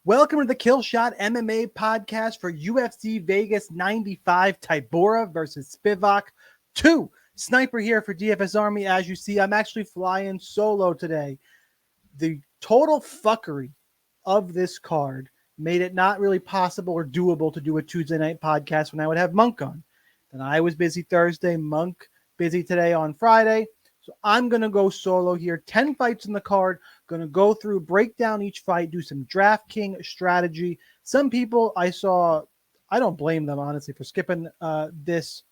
Welcome to the Killshot MMA podcast for UFC Vegas 95 Tybura versus Spivak 2. Sniper here for DFS Army. As you see, I'm actually flying solo today. The total fuckery of this card made it not really possible or doable to do a Tuesday night podcast when I would have Monk on. Then I was busy Thursday, Monk busy today on Friday. So I'm going to go solo here. 10 fights in the card. Going to go through, break down each fight, do some DraftKings strategy. Some people I saw, I don't blame them, honestly, for skipping this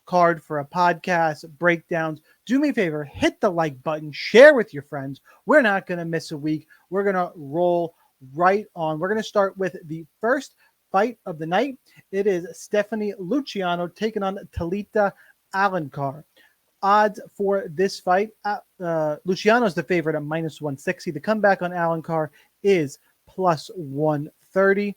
card for a podcast, breakdowns. Do me a favor, hit the like button, share with your friends. We're not going to miss a week. We're going to roll right on. We're going to start with the first fight of the night. It is Stephanie Luchano taking on Talita Alencar. Odds for this fight, Luciano is the favorite at minus 160. The comeback on Alencar is plus 130.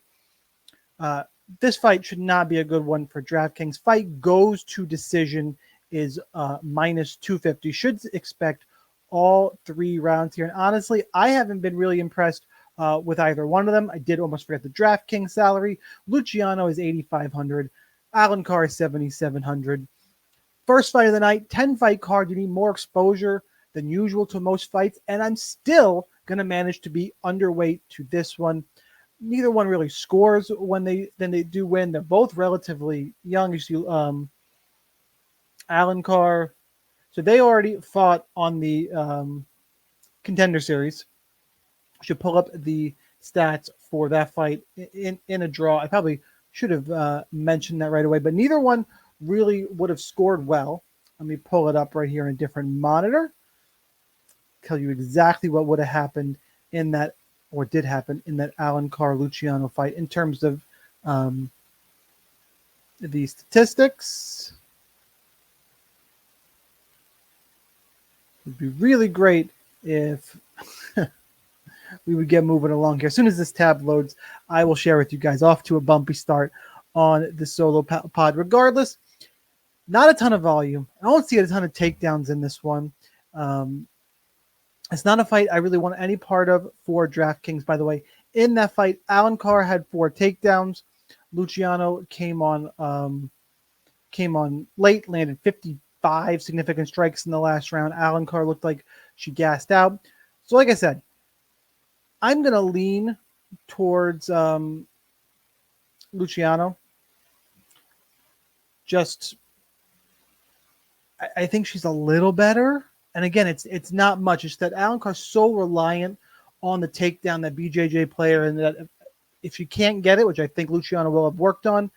This fight should not be a good one for DraftKings. Fight goes to decision is minus 250. Should expect all 3 rounds here. And honestly, I haven't been really impressed with either one of them. I did almost forget the DraftKings salary. Luciano is 8,500. Alencar is 7,700. First fight of the night, 10-fight card. You need more exposure than usual to most fights, and I'm still going to manage to be underweight to this one. Neither one really scores when they do win. They're both relatively young. You see Alencar. So they already fought on the Contender Series. Should pull up the stats for that fight in a draw. I probably should have mentioned that right away, but neither one really would have scored well. Let me pull it up right here in a different monitor. Tell you exactly what would have happened in that, or did happen in that Alencar-Luciano fight in terms of the statistics. It'd be really great if we would get moving along here. As soon as this tab loads, I will share with you guys. Off to a bumpy start on the solo pod. Regardless, not a ton of volume. I don't see a ton of takedowns in this one. It's not a fight I really want any part of for DraftKings, by the way. In that fight, Alencar had 4 takedowns. Luciano came on late, landed 55 significant strikes in the last round. Alencar looked like she gassed out. So like I said, I'm going to lean towards Luciano. I think she's a little better. And again, it's not much. It's that Alencar's so reliant on the takedown, that BJJ player, and that if she can't get it, which I think Luciano will have worked on,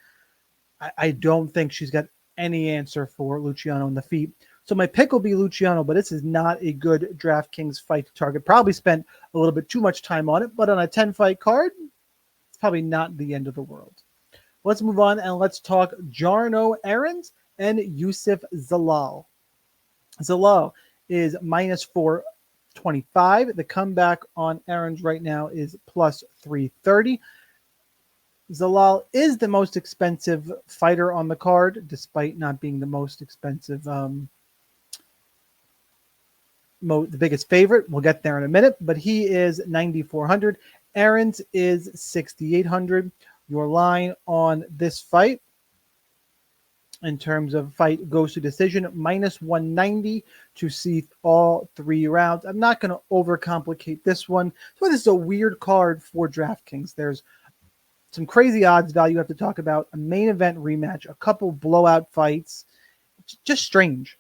I don't think she's got any answer for Luciano in the feet. So my pick will be Luciano, but this is not a good DraftKings fight to target. Probably spent a little bit too much time on it, but on a 10-fight card, it's probably not the end of the world. Let's move on and let's talk Jarno Erens and Youssef Zalal. Zalal is minus 425. The comeback on Erens right now is plus 330. Zalal is the most expensive fighter on the card, despite not being the most expensive, the biggest favorite. We'll get there in a minute, but he is 9,400. Erens is 6,800. Your line on this fight, in terms of fight goes to decision, minus 190 to see all 3 rounds. I'm not going to overcomplicate this one. So this is a weird card for DraftKings. There's some crazy odds value you have to talk about, a main event rematch, a couple blowout fights. It's just strange.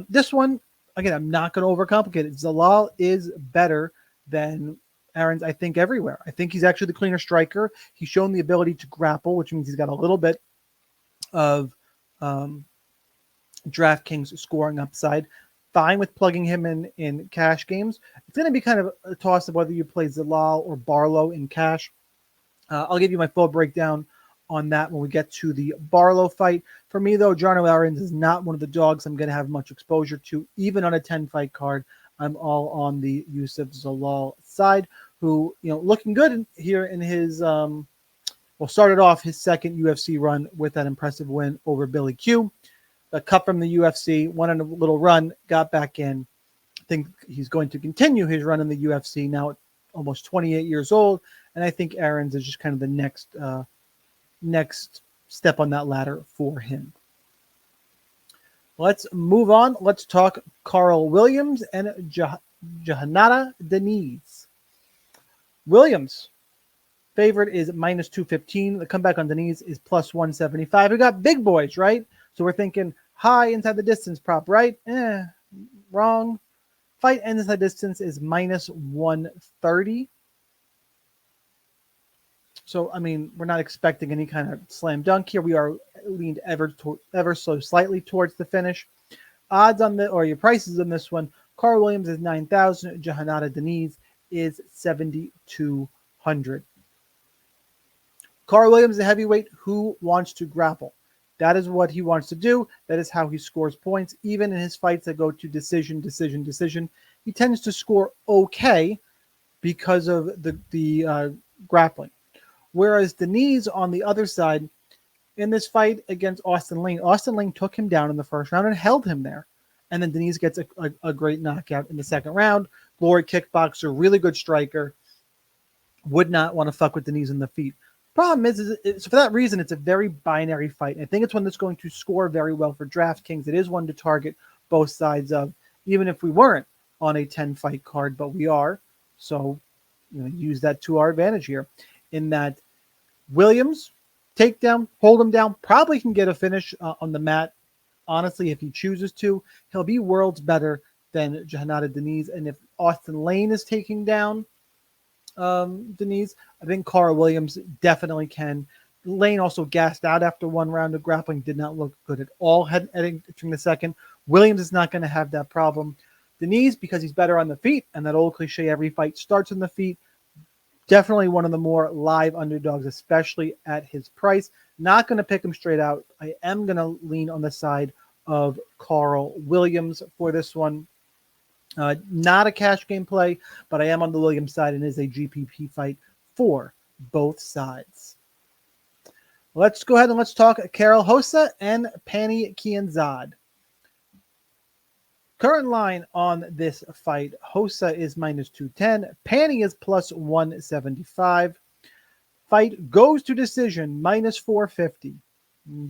This one, again, I'm not going to overcomplicate it. Zalal is better than Erens, I think, everywhere. I think he's actually the cleaner striker. He's shown the ability to grapple, which means he's got a little bit of DraftKings scoring upside. Fine with plugging him in cash games. It's going to be kind of a toss of whether you play Zalal or Barlo in cash. I'll give you my full breakdown on that when we get to the Barlo fight. For me, though, Jarno Erens is not one of the dogs I'm going to have much exposure to. Even on a 10-fight card, I'm all on the Youssef Zalal side, who, looking good here in his started off his second UFC run with that impressive win over Billy Q. A cut from the UFC, went on a little run, got back in. I think he's going to continue his run in the UFC now at almost 28 years old, And I think Erens is just kind of the next step on that ladder for him. Let's move on. Let's talk Carl Williams and Johanna Denise. Williams, favorite is minus 215. The comeback on Denise is plus 175. We got big boys, right? So we're thinking high inside the distance prop, right? Wrong. Fight ends inside distance is minus 130. So, I mean, we're not expecting any kind of slam dunk here. We are leaned ever so slightly towards the finish. Odds on your prices on this one, Carl Williams is 9,000. Johanna Denise is 7,200. Carl Williams is a heavyweight who wants to grapple. That is what he wants to do. That is how he scores points. Even in his fights that go to decision, he tends to score okay because of the grappling. Whereas Denise, on the other side, in this fight against Austin Lane took him down in the first round and held him there. And then Denise gets a great knockout in the second round. Glory kickboxer, really good striker. Would not want to fuck with Denise in the feet. Problem is for that reason, it's a very binary fight. I think it's one that's going to score very well for DraftKings. It is one to target both sides of, even if we weren't on a 10-fight card, but we are. So, use that to our advantage here. In that Williams, takedown, hold him down, probably can get a finish on the mat. Honestly, if he chooses to, he'll be worlds better than Johanna Denise. And if Austin Lane is taking down Denise, I think Carl Williams definitely can. Lane also gassed out after one round of grappling, did not look good at all heading during the second. Williams is not going to have that problem. Denise, because he's better on the feet, and that old cliche, every fight starts on the feet, definitely one of the more live underdogs, especially at his price. Not going to pick him straight out. I am going to lean on the side of Carl Williams for this one. Not a cash game play, but I am on the Williams side, and is a GPP fight for both sides. Let's go ahead and let's talk Karol Hosa and Pannie Kianzad. Current line on this fight, Hosa is minus 210. Pannie is plus 175. Fight goes to decision, minus 450.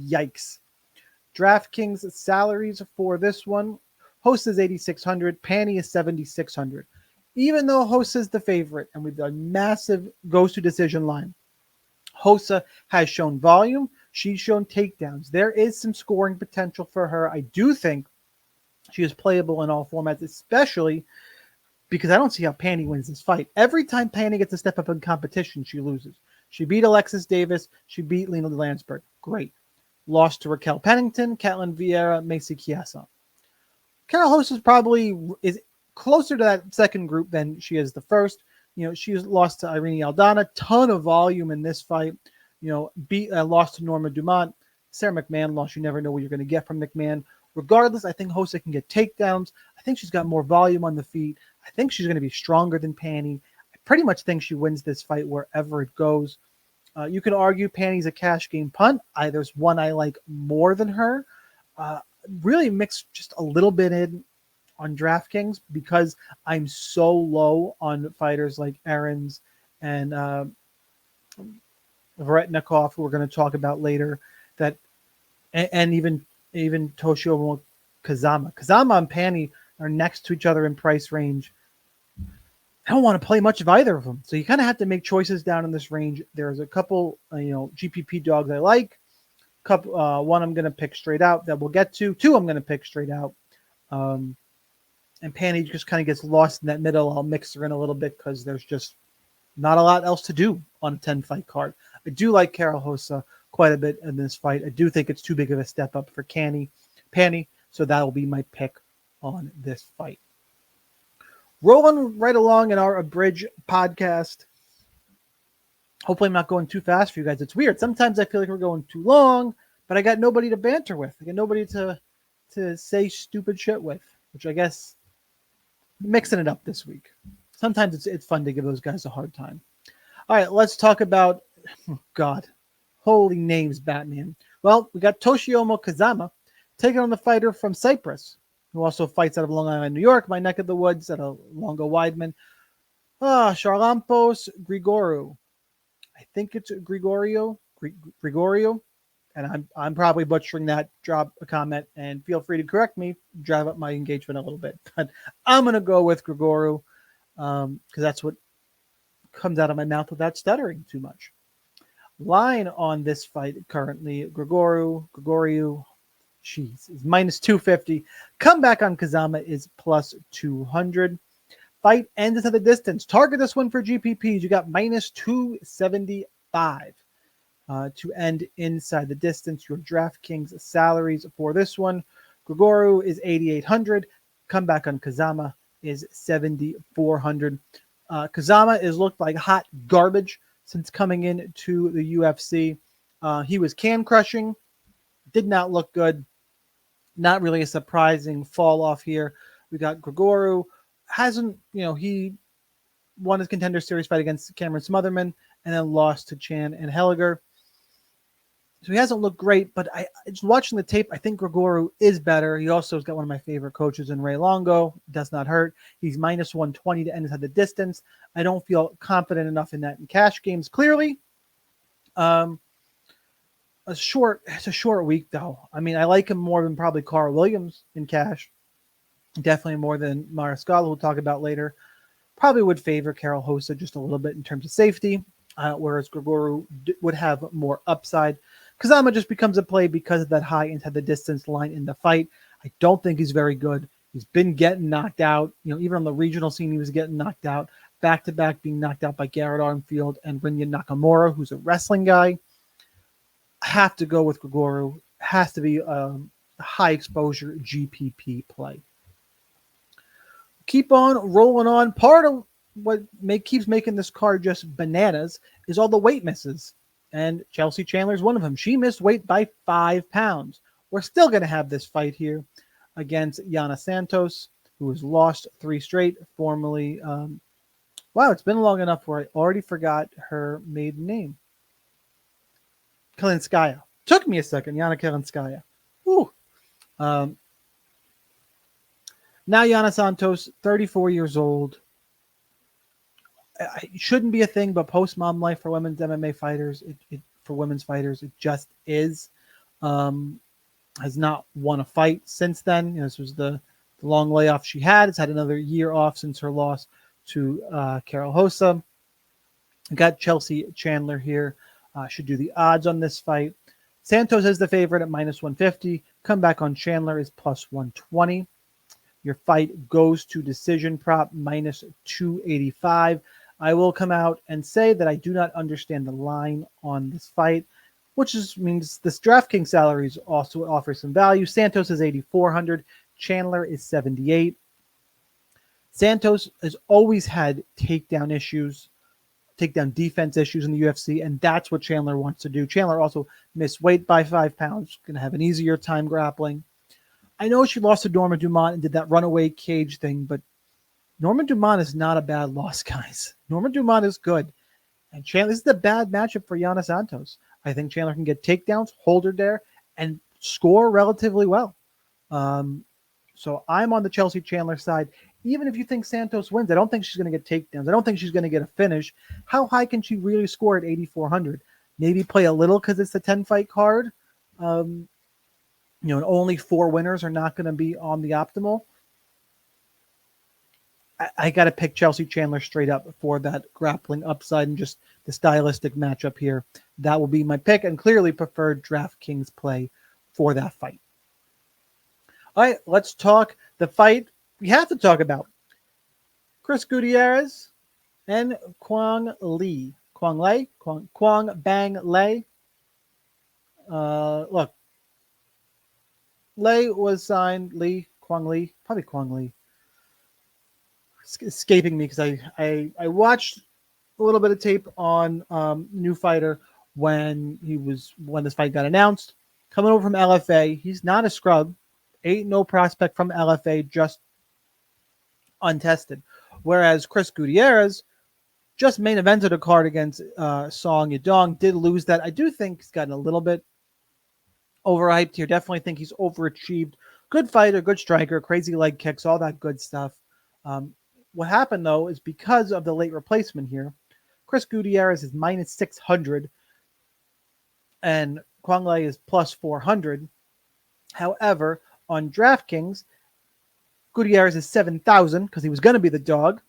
Yikes. DraftKings salaries for this one, Hosa is 8,600. Pannie is 7,600. Even though Hosa is the favorite and with a massive goes to decision line, Hosa has shown volume. She's shown takedowns. There is some scoring potential for her. I do think she is playable in all formats, especially because I don't see how Pannie wins this fight. Every time Pannie gets a step up in competition, she loses. She beat Alexis Davis. She beat Lena Landsberg. Great. Lost to Raquel Pennington, Catlin Vieira, Macy Chiesa. Karol Hosa probably is closer to that second group than she is the first. She lost to Irene Aldana. Ton of volume in this fight. Lost to Norma Dumont. Sarah McMahon lost. You never know what you're going to get from McMahon. Regardless, I think Hosa can get takedowns. I think she's got more volume on the feet. I think she's going to be stronger than Pannie. I pretty much think she wins this fight wherever it goes. You can argue Pannie's a cash game punt. There's one I like more than her. Really mix just a little bit in on DraftKings because I'm so low on fighters like Erens and Vernikov, who we're going to talk about later, and even Toshio Kazama. Kazama and Pannie are next to each other in price range. I don't want to play much of either of them. So you kind of have to make choices down in this range. There's a couple, GPP dogs I like. One I'm going to pick straight out that we'll get to. Two I'm going to pick straight out. And Pannie just kind of gets lost in that middle. I'll mix her in a little bit because there's just not a lot else to do on a 10-fight card. I do like Karol Hosa quite a bit in this fight. I do think it's too big of a step up for Pannie, so that will be my pick on this fight. Rolling right along in our Abridge podcast. Hopefully I'm not going too fast for you guys. It's weird. Sometimes I feel like we're going too long, but I got nobody to banter with. I got nobody to say stupid shit with, which I guess mixing it up this week. Sometimes it's fun to give those guys a hard time. All right, let's talk about, holy names, Batman. Well, we got Toshio Kazama taking on the fighter from Cyprus, who also fights out of Long Island, New York, my neck of the woods, at a Longo Weidman. Charalampos Grigoriou. I think it's Grigoriou, and I'm probably butchering that. Drop a comment and feel free to correct me, drive up my engagement a little bit. But I'm gonna go with Grigoriou because that's what comes out of my mouth without stuttering too much. Line on this fight currently, Grigoriou, jeez, is minus 250. Comeback on Kazama is plus 200. Fight ends at the distance. Target this one for GPPs. You got minus 275 to end inside the distance. Your DraftKings salaries for this one. Grigoriou is 8,800. Comeback on Kazama is 7,400. Kazama has looked like hot garbage since coming into the UFC. He was can crushing, did not look good. Not really a surprising fall off here. We got Grigoriou, he won his Contender Series fight against Cameron Smotherman and then lost to Chan and Helliger. So he hasn't looked great, but just watching the tape, I think Grigoriou is better. He also has got one of my favorite coaches in Ray Longo. Does not hurt. He's minus 120 to end inside the distance. I don't feel confident enough in that in cash games. Clearly, it's a short week though. I mean, I like him more than probably Carr Williams in cash. Definitely more than Mariscal, we'll talk about later. Probably would favor Karol Hosa just a little bit in terms of safety, whereas Grigoriou would have more upside. Kazama just becomes a play because of that high inside the distance line in the fight. I don't think he's very good. He's been getting knocked out. Even on the regional scene, he was getting knocked out. Back-to-back being knocked out by Garrett Armfield and Rinya Nakamura, who's a wrestling guy. I have to go with Grigoriou. Has to be a high exposure GPP play. Keep on rolling on. Part of what keeps making this card just bananas is all the weight misses. And Chelsea Chandler is one of them. She missed weight by 5 pounds. We're still going to have this fight here against Yana Santos, who has lost 3 straight, formerly. Wow, it's been long enough where I already forgot her maiden name. Kalinskaya. Took me a second. Yana Kalinskaya. Ooh. Now Yana Santos, 34 years old. It shouldn't be a thing, but post-mom life for women's MMA fighters, for women's fighters, it just is. Has not won a fight since then. This was the long layoff she had. It's had another year off since her loss to Carol Hosa. Got Chelsea Chandler here. Should do the odds on this fight. Santos is the favorite at minus 150. Comeback on Chandler is plus 120. Your fight goes to decision prop minus 285. I will come out and say that I do not understand the line on this fight, which means this DraftKings salaries also offer some value. Santos is 8,400. Chandler is 78. Santos has always had takedown defense issues in the UFC, and that's what Chandler wants to do. Chandler also missed weight by 5 pounds, going to have an easier time grappling. I know she lost to Norma Dumont and did that runaway cage thing, but Norma Dumont is not a bad loss, guys. Norma Dumont is good. And Chandler, this is a bad matchup for Yana Santos. I think Chandler can get takedowns, hold her there, and score relatively well. So I'm on the Chelsea Chandler side. Even if you think Santos wins, I don't think she's going to get takedowns. I don't think she's going to get a finish. How high can she really score at 8,400? Maybe play a little because it's a 10-fight card. And only 4 winners are not going to be on the optimal. I got to pick Chelsea Chandler straight up for that grappling upside and just the stylistic matchup here. That will be my pick and clearly preferred DraftKings play for that fight. All right, let's talk the fight we have to talk about. Chris Gutierrez and Quang Bang Lei. Look, Lei was signed. Quang Lee. Escaping me because I watched a little bit of tape on New Fighter when this fight got announced. Coming over from LFA, he's not a scrub. Ain't no prospect from LFA, just untested. Whereas Chris Gutierrez just main evented a card against Song Yadong, did lose that. I do think he's gotten a little bit overhyped here. Definitely think he's overachieved. Good fighter, good striker, crazy leg kicks, all that good stuff. What happened, though, is because of the late replacement here, Chris Gutierrez is minus 600 and Quang Le is plus 400. However, on DraftKings, Gutierrez is 7,000 because he was going to be the dog,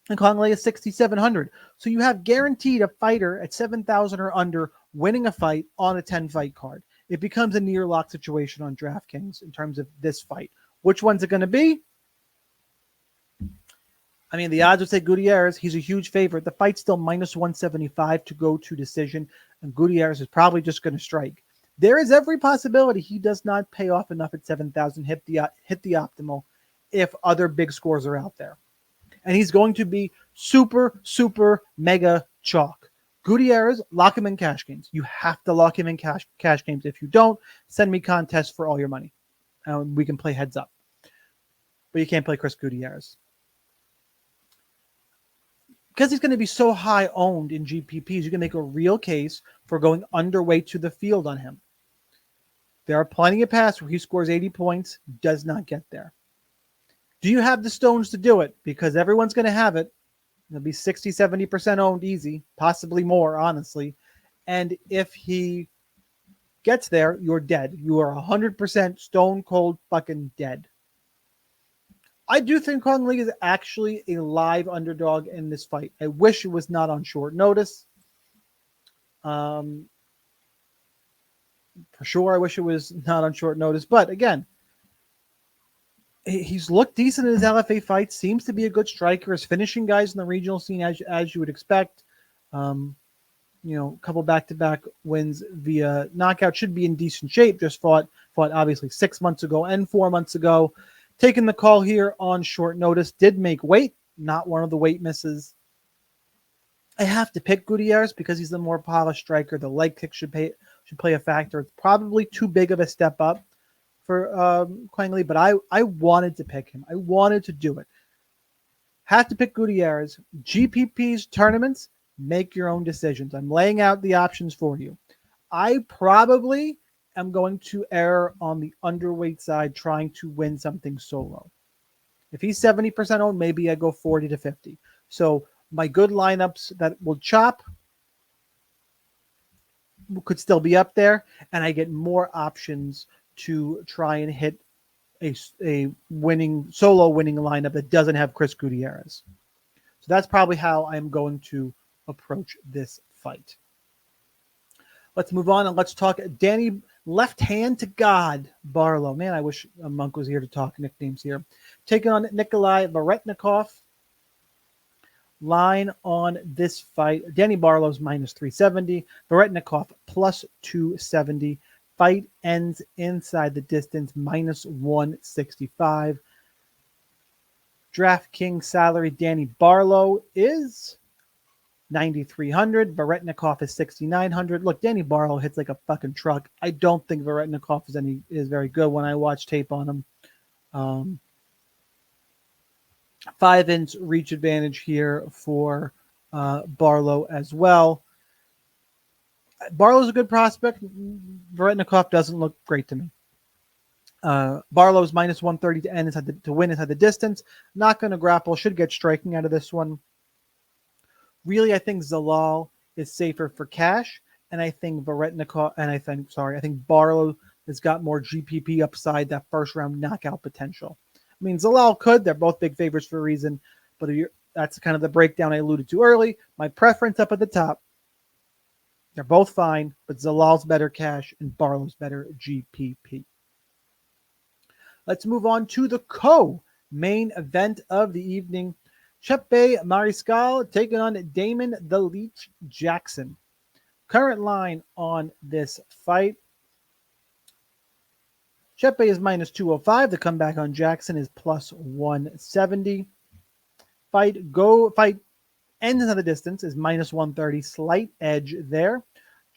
and Quang Le is 6,700. So you have guaranteed a fighter at 7,000 or under winning a fight on a 10-fight card. It becomes a near lock situation on DraftKings in terms of this fight. Which one's it going to be? I mean, the odds would say Gutierrez. He's a huge favorite. The fight's still minus 175 to go to decision, and Gutierrez is probably just going to strike. There is every possibility he does not pay off enough at 7,000, hit the optimal if other big scores are out there. And he's going to be super, super mega chalk. Gutierrez, lock him in cash games. You have to lock him in cash games. If you don't, send me contests for all your money. We can play heads up. But you can't play Chris Gutierrez. Because he's going to be so high owned in GPPs, you can make a real case for going underweight to the field on him. There are plenty of paths where he scores 80 points, does not get there. Do you have the stones to do it? Because everyone's going to have it. It'll be 60, 70% owned easy, possibly more, honestly. And if he gets there, you're dead. You are 100% stone cold fucking dead. I do think Quang Le is actually a live underdog in this fight. I wish it was not on short notice. For sure, I wish it was not on short notice. But again, he's looked decent in his LFA fights. Seems to be a good striker. Is finishing guys in the regional scene as you would expect. A couple back-to-back wins via knockout. Should be in decent shape. Just fought obviously 6 months ago and 4 months ago. Taking the call here on short notice. Did make weight. Not one of the weight misses. I have to pick Gutierrez because he's the more polished striker. The leg kick should play a factor. It's probably too big of a step up for Quang Le, but I wanted to pick him. I wanted to do it. Have to pick Gutierrez. GPPs, tournaments, make your own decisions. I'm laying out the options for you. I probably am going to err on the underweight side, trying to win something solo. If he's 70% owned, maybe I go 40 to 50. So my good lineups that will chop could still be up there, and I get more options to try and hit a solo winning lineup that doesn't have Chris Gutierrez. So that's probably how I'm going to approach this fight. Let's move on and let's talk Danny left hand to God Barlo. Man, I wish Monk was here to talk nicknames here. Taking on Nikolai Vernikov. Line on this fight. Danny Barlow's minus 370. Vernikov plus 270. Fight ends inside the distance, minus 165. DraftKings salary, Danny Barlo is 9,300. Vernikov is 6,900. Look, Danny Barlo hits like a fucking truck. I don't think Vernikov is very good when I watch tape on him. 5-inch reach advantage here for Barlo as well. Barlow's a good prospect. Vernikov doesn't look great to me. Barlow's minus 130 to end to win inside the distance. Not going to grapple. Should get striking out of this one. Really, I think Zalal is safer for cash, and I think I think Barlo has got more GPP upside, that first round knockout potential. I mean, Zalal could. They're both big favorites for a reason, but that's kind of the breakdown I alluded to early. My preference up at the top. They're both fine, but Zalal's better cash and Barlow's better GPP. Let's move on to the co-main event of the evening. Chepe Mariscal taking on Damon the Leech Jackson. Current line on this fight. Chepe is minus 205. The comeback on Jackson is plus 170. Fight ends in the distance is minus 130. Slight edge there.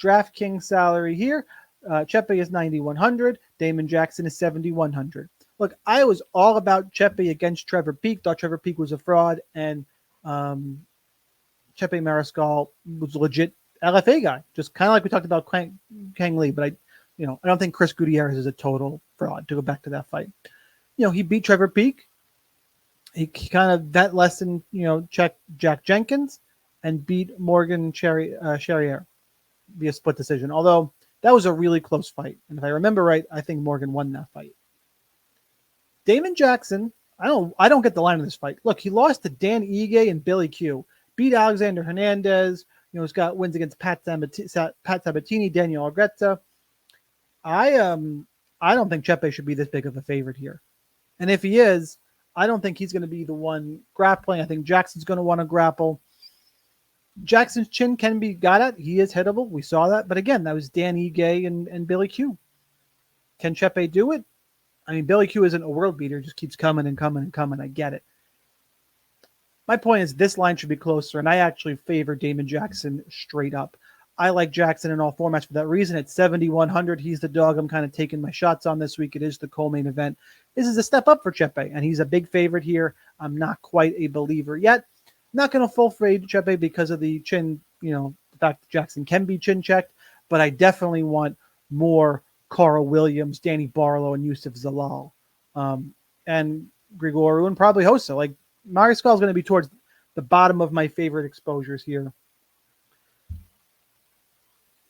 DraftKings salary here. Chepe is 9,100. Damon Jackson is 7,100. Look, I was all about Chepe against Trevor Peek. Thought Trevor Peek was a fraud, and Chepe Mariscal was a legit LFA guy. Just kind of like we talked about Quang Le, but I don't think Chris Gutierrez is a total fraud. To go back to that fight, he beat Trevor Peek. He kind of that lesson, checked Jack Jenkins, and beat Morgan Charrier via split decision. Although that was a really close fight. And if I remember right, I think Morgan won that fight. Damon Jackson, I don't get the line of this fight. Look, he lost to Dan Ige and Billy Q. Beat Alexander Hernandez. He's got wins against Pat Sabatini, Daniel Argueta. I don't think Chepe should be this big of a favorite here. And if he is, I don't think he's going to be the one grappling. I think Jackson's going to want to grapple. Jackson's chin can be got at. He is hittable. We saw that. But again, that was Dan Ige and Billy Q. Can Chepe do it? I mean, Billy Q isn't a world beater. Just keeps coming and coming and coming. I get it. My point is this line should be closer, and I actually favor Damon Jackson straight up. I like Jackson in all formats for that reason. At 7,100, he's the dog I'm kind of taking my shots on this week. It is the co-main event. This is a step up for Chepe, and he's a big favorite here. I'm not quite a believer yet. Not going to full fade Chepe because of the chin, the fact that Jackson can be chin checked, but I definitely want more Carl Williams, Danny Barlo, and Yusuf Zalal, and Grigoriou, and probably Hosa. Like, Mariscal is going to be towards the bottom of my favorite exposures here.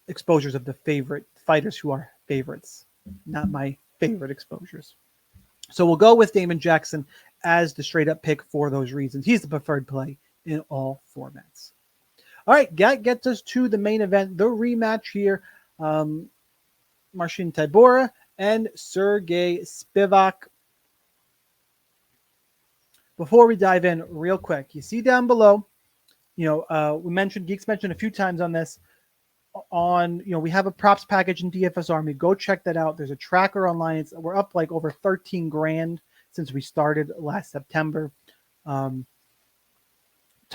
Exposures of the favorite fighters who are favorites, not my favorite exposures. So we'll go with Damon Jackson as the straight up pick for those reasons. He's the preferred play in all formats. All right, that gets us to the main event, the rematch here. Marcin Tybura and Sergey Spivak. Before we dive in real quick, you see down below, Geeks mentioned a few times on this, we have a props package in DFS Army. Go check that out. There's a tracker online. We're up like over 13 grand since we started last September. Tons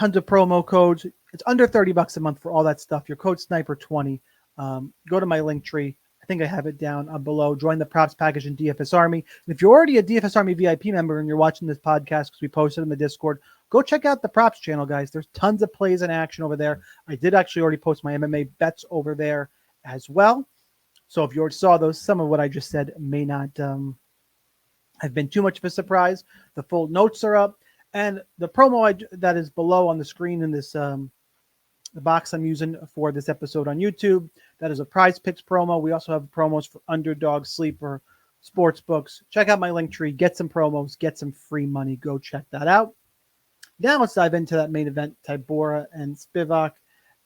of promo codes. It's under $30 a month for all that stuff. Your code Sniper20. Go to my link tree. I think I have it down below. Join the props package in DFS Army. And if you're already a DFS Army VIP member and you're watching this podcast because we posted in the Discord, go check out the props channel, guys. There's tons of plays in action over there. I did actually already post my MMA bets over there as well. So if you already saw those, some of what I just said may not have been too much of a surprise. The full notes are up. And the promo that is below on the screen in this the box I'm using for this episode on YouTube, that is a Prize Picks promo. We also have promos for Underdog, Sleeper, sports books. Check out my link tree. Get some promos. Get some free money. Go check that out. Now let's dive into that main event, Tybura and Spivak.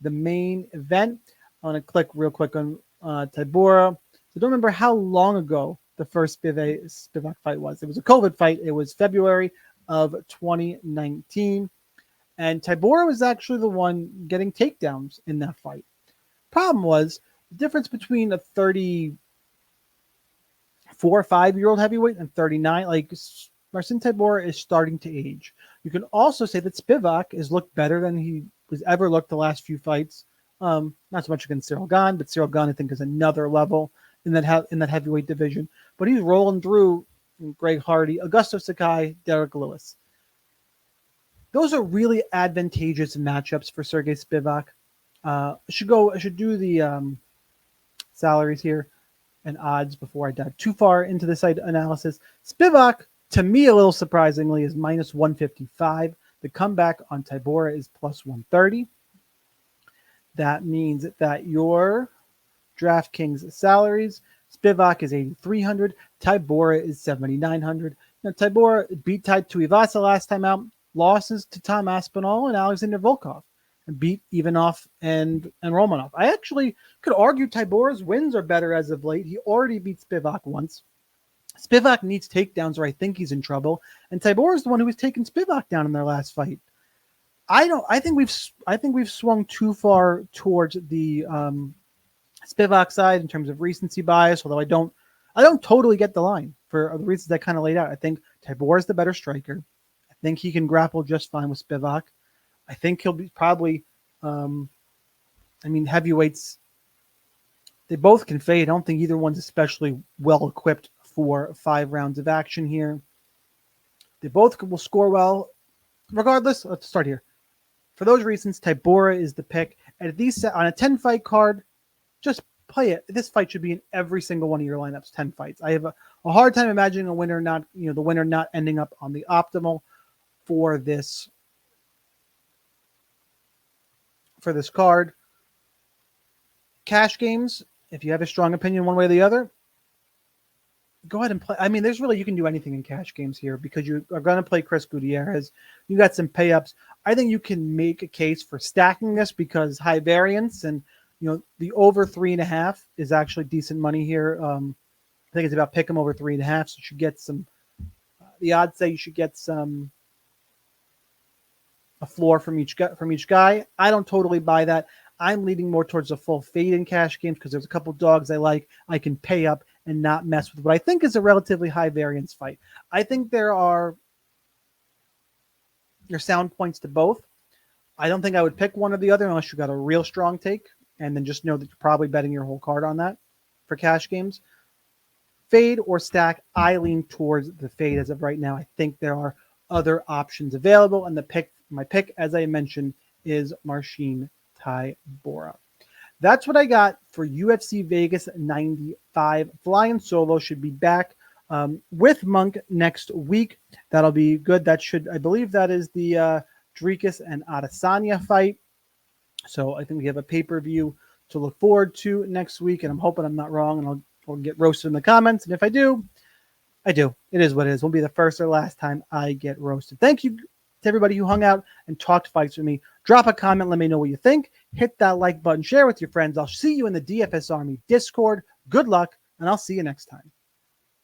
The main event, I want to click real quick on Tybura. So don't remember how long ago the first Spivak fight was. It was a COVID fight. It was February of 2019. And Tybura was actually the one getting takedowns in that fight. Problem was, the difference between a 34 or 5-year-old heavyweight and 39, like Marcin Tybura is starting to age. You can also say that Spivak has looked better than he was ever looked the last few fights. Not so much against Cyril Gane, but Cyril Gane I think is another level in that heavyweight division. But he's rolling through Greg Hardy, Augusto Sakai, Derek Lewis. Those are really advantageous matchups for Sergey Spivak. I should do the salaries here and odds before I dive too far into the site analysis. Spivak, to me, a little surprisingly, is minus 155. The comeback on Tybura is plus 130. That means that your DraftKings salaries, Spivak is 8,300. Tybura is 7,900. Now, Tybura beat Type Tuivasa last time out. Losses to Tom Aspinall and Alexander Volkov, and beat Ivanov and Romanov. I actually could argue Tybura's wins are better as of late. He already beat Spivak once. Spivak needs takedowns, or I think he's in trouble. And Tybura is the one who was taking Spivak down in their last fight. I think we've swung too far towards the Spivak side in terms of recency bias. Although I don't totally get the line for the reasons I kind of laid out. I think Tybura is the better striker. I think he can grapple just fine with Spivak. I think he'll be probably, heavyweights, they both can fade. I don't think either one's especially well equipped for 5 rounds of action here. They both will score well. Regardless, let's start here. For those reasons, Tybura is the pick. And on a 10-fight card, just play it. This fight should be in every single one of your lineups, 10 fights. I have a hard time imagining the winner not ending up on the optimal for this for this card. Cash games, if you have a strong opinion one way or the other, go ahead and play. I mean, there's really, you can do anything in cash games here because you are going to play Chris Gutierrez. You got some pay-ups. I think you can make a case for stacking this because high variance and, the over 3.5 is actually decent money here. I think it's about pick them over 3.5. So you should get some, the odds say you should get a floor from each guy. I don't totally buy that. I'm leaning more towards a full fade in cash games because there's a couple dogs I like. I can pay up and not mess with what I think is a relatively high variance fight. I think there's sound points to both. I don't think I would pick one or the other unless you got a real strong take, and then just know that you're probably betting your whole card on that for cash games. Fade or stack, I lean towards the fade as of right now. I think there are other options available, and my pick, as I mentioned, is Marcin Tybura. That's what I got for UFC Vegas 95. Flying Solo should be back with Monk next week. That'll be good. I believe that is the Dricus and Adesanya fight. So I think we have a pay-per-view to look forward to next week, and I'm hoping I'm not wrong, and I'll get roasted in the comments. And if I do, I do. It is what it is. Won't be the first or last time I get roasted. Thank you to everybody who hung out and talked fights with me. Drop a comment. Let me know what you think. Hit that like button. Share with your friends. I'll see you in the DFS Army Discord. Good luck, and I'll see you next time.